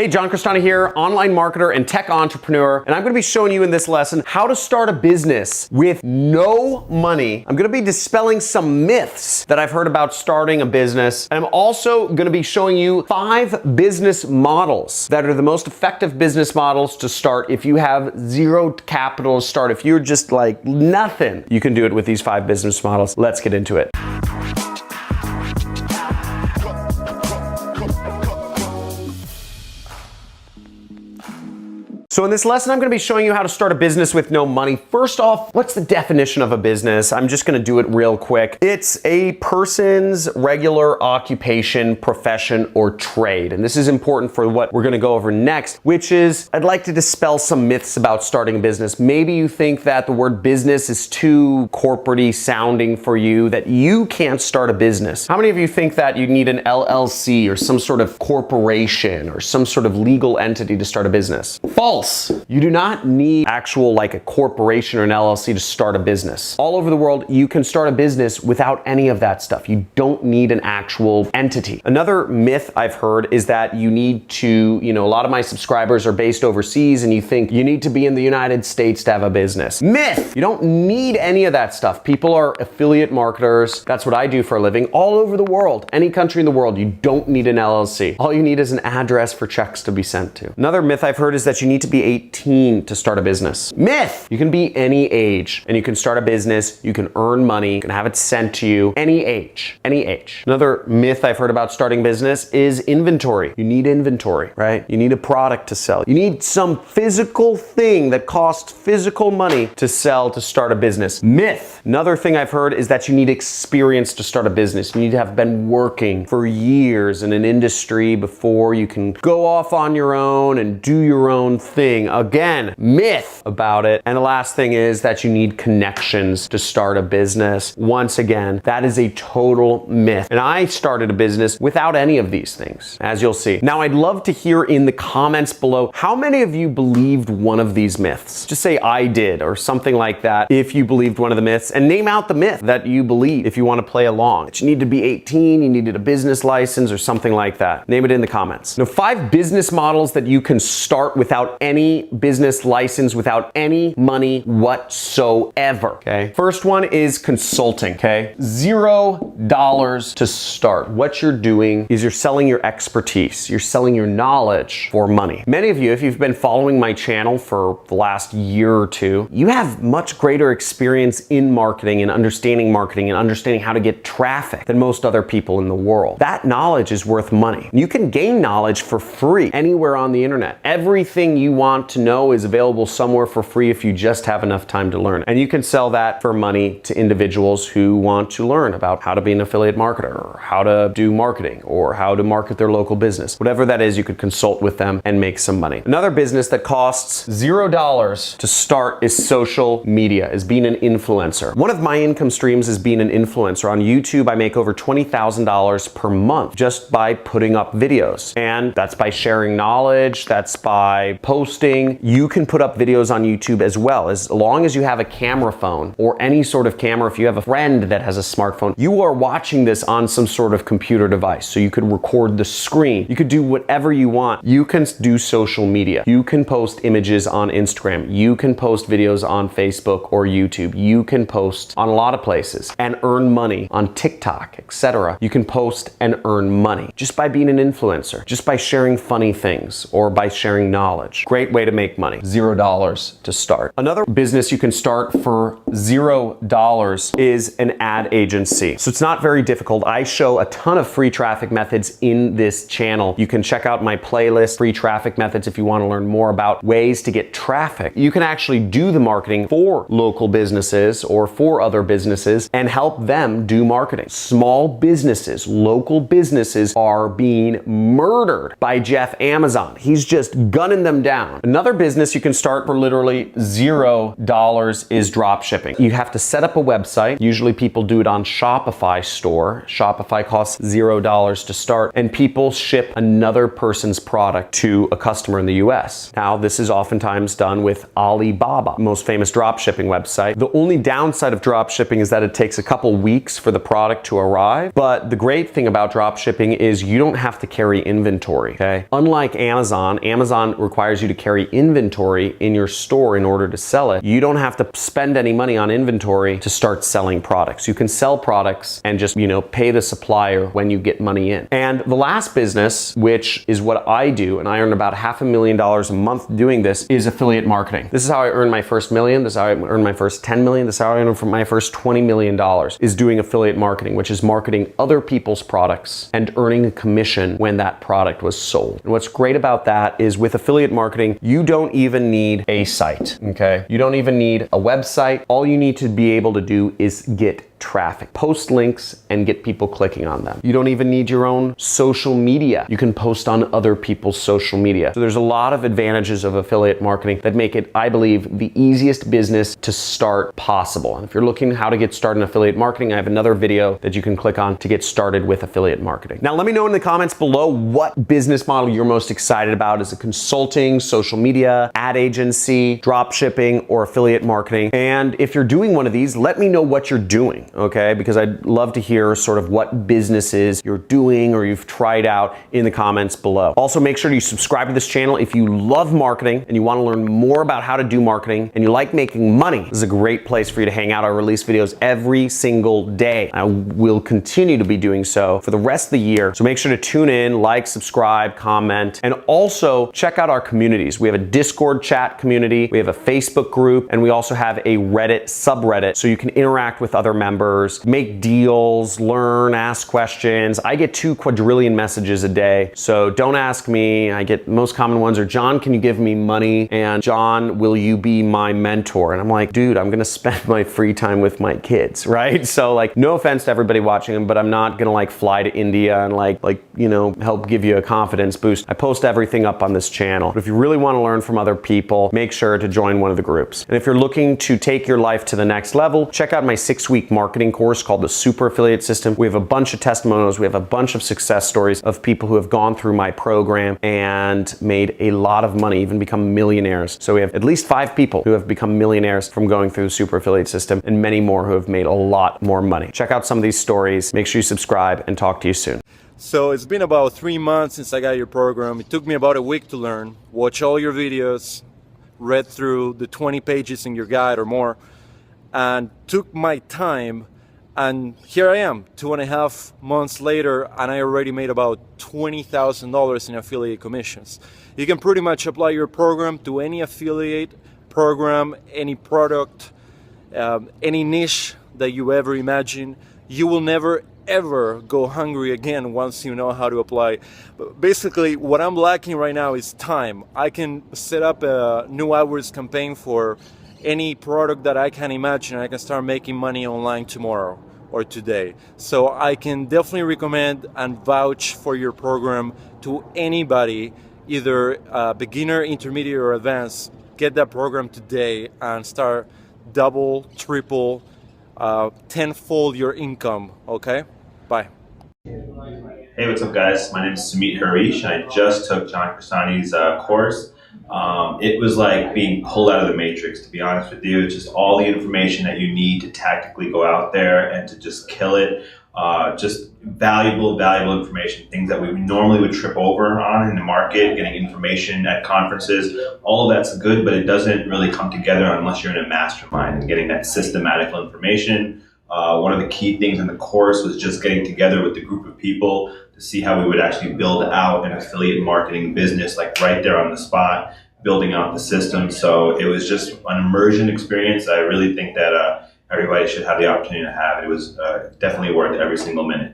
Hey, John Crestani here, online marketer and tech entrepreneur, and I'm gonna be showing you in this lesson how to start a business with no money. I'm gonna be dispelling some myths that I've heard about starting a business, and I'm also gonna be showing you 5 business models that are the most effective business models to start if you have zero capital to start. If you're just like nothing, you can do it with these 5 business models. Let's get into it. So in this lesson, I'm going to be showing you how to start a business with no money. First off, what's the definition of a business? I'm just going to do it real quick. It's a person's regular occupation, profession, or trade. And this is important for what we're going to go over next, which is I'd like to dispel some myths about starting a business. Maybe you think that the word business is too corporate-y sounding for you, that you can't start a business. How many of you think that you need an LLC or some sort of corporation or some sort of legal entity to start a business? False. You do not need actual like a corporation or an LLC to start a business. All over the world, you can start a business without any of that stuff. You don't need an actual entity. Another myth I've heard is that you need to, a lot of my subscribers are based overseas and you think you need to be in the United States to have a business. Myth! You don't need any of that stuff. People are affiliate marketers. That's what I do for a living. All over the world, any country in the world, you don't need an LLC. All you need is an address for checks to be sent to. Another myth I've heard is that you need to be 18 to start a business. Myth! You can be any age and you can start a business, you can earn money, you can have it sent to you any age, any age. Another myth I've heard about starting business is inventory. You need inventory, right? You need a product to sell. You need some physical thing that costs physical money to sell to start a business. Myth! Another thing I've heard is that you need experience to start a business. You need to have been working for years in an industry before you can go off on your own and do your own thing. Again, myth about it. And the last thing is that you need connections to start a business. Once again, that is a total myth. And I started a business without any of these things, as you'll see. Now, I'd love to hear in the comments below, how many of you believed one of these myths? Just say I did or something like that if you believed one of the myths, and name out the myth that you believe if you want to play along. That you need to be 18, you needed a business license or something like that. Name it in the comments. Now, 5 business models that you can start without any business license, without any money whatsoever, okay? First one is consulting, okay? $0 to start. What you're doing is you're selling your expertise. You're selling your knowledge for money. Many of you, if you've been following my channel for the last year or two, you have much greater experience in marketing and understanding how to get traffic than most other people in the world. That knowledge is worth money. You can gain knowledge for free anywhere on the internet. Everything you want to know is available somewhere for free if you just have enough time to learn. And you can sell that for money to individuals who want to learn about how to be an affiliate marketer or how to do marketing or how to market their local business. Whatever that is, you could consult with them and make some money. Another business that costs $0 to start is social media, is being an influencer. One of my income streams is being an influencer. On YouTube, I make over $20,000 per month just by putting up videos. And that's by sharing knowledge, that's by posting. You can put up videos on YouTube as well. As long as you have a camera phone or any sort of camera, if you have a friend that has a smartphone, you are watching this on some sort of computer device. So you could record the screen. You could do whatever you want. You can do social media. You can post images on Instagram. You can post videos on Facebook or YouTube. You can post on a lot of places and earn money on TikTok, etc. You can post and earn money just by being an influencer, just by sharing funny things or by sharing knowledge. Great way to make money. $0 to start. Another business you can start for $0 is an ad agency. So it's not very difficult. I show a ton of free traffic methods in this channel. You can check out my playlist, free traffic methods, if you want to learn more about ways to get traffic. You can actually do the marketing for local businesses or for other businesses and help them do marketing. Small businesses, local businesses are being murdered by Jeff Amazon. He's just gunning them down. down. Another business you can start for literally $0 is drop shipping. You have to set up a website. Usually people do it on Shopify store. Shopify costs $0 to start, and people ship another person's product to a customer in the US. Now, this is oftentimes done with Alibaba, most famous drop shipping website. The only downside of drop shipping is that it takes a couple weeks for the product to arrive. But the great thing about drop shipping is you don't have to carry inventory, okay? Unlike Amazon, Amazon requires you to carry inventory in your store in order to sell it. You don't have to spend any money on inventory to start selling products. You can sell products and just, pay the supplier when you get money in. And the last business, which is what I do, and I earn about $500,000 a month doing this, is affiliate marketing. This is how I earned my first million. This is how I earned my first 10 million. This is how I earned my first $20 million, is doing affiliate marketing, which is marketing other people's products and earning a commission when that product was sold. And what's great about that is with affiliate marketing, you don't even need a site, okay? You don't even need a website. All you need to be able to do is get traffic. Post links and get people clicking on them. You don't even need your own social media. You can post on other people's social media. So there's a lot of advantages of affiliate marketing that make it, I believe, the easiest business to start possible. And if you're looking how to get started in affiliate marketing, I have another video that you can click on to get started with affiliate marketing. Now, let me know in the comments below what business model you're most excited about. Is it consulting, social media, ad agency, drop shipping, or affiliate marketing? And if you're doing one of these, let me know what you're doing. Okay, because I'd love to hear sort of what businesses you're doing or you've tried out in the comments below. Also, make sure you subscribe to this channel if you love marketing and you want to learn more about how to do marketing and you like making money. This is a great place for you to hang out. I release videos every single day. I will continue to be doing so for the rest of the year. So make sure to tune in, like, subscribe, comment, and also check out our communities. We have a Discord chat community, we have a Facebook group, and we also have a Reddit subreddit so you can interact with other members, make deals, learn, ask questions. I get 2 quadrillion messages a day, so don't ask me. I get most common ones are, John, can you give me money? And John, will you be my mentor? And I'm like, dude, I'm gonna spend my free time with my kids, right? So no offense to everybody watching them, but I'm not gonna fly to India and help give you a confidence boost. I post everything up on this channel. But if you really wanna learn from other people, make sure to join one of the groups. And if you're looking to take your life to the next level, check out my 6-week marketing course called the Super Affiliate System. We have a bunch of testimonials. We have a bunch of success stories of people who have gone through my program and made a lot of money, even become millionaires. So we have at least 5 people who have become millionaires from going through the Super Affiliate System and many more who have made a lot more money. Check out some of these stories. Make sure you subscribe and talk to you soon. So it's been about 3 months since I got your program. It took me about a week to learn, watch all your videos, read through the 20 pages in your guide or more, and took my time, and here I am 2.5 months later, and I already made about $20,000 in affiliate commissions. You can pretty much apply your program to any affiliate program, any product, any niche that you ever imagine. You will never ever go hungry again once you know how to apply. But basically, what I'm lacking right now is time. I can set up a new hours campaign for any product that I can imagine. I can start making money online tomorrow or today. So I can definitely recommend and vouch for your program to anybody, either beginner, intermediate, or advanced. Get that program today and start double, triple, tenfold your income. Okay, bye. Hey, what's up, guys? My name is Sumit Harish, and I just took John Crestani's course. It was like being pulled out of the matrix, to be honest with you. It's just all the information that you need to tactically go out there and to just kill it. Just valuable information, things that we normally would trip over on in the market, getting information at conferences. All of that's good, but it doesn't really come together unless you're in a mastermind and getting that systematical information. One of the key things in the course was just getting together with the group of people to see how we would actually build out an affiliate marketing business, like right there on the spot, building out the system. So it was just an immersion experience that I really think that everybody should have the opportunity to have. It was definitely worth every single minute.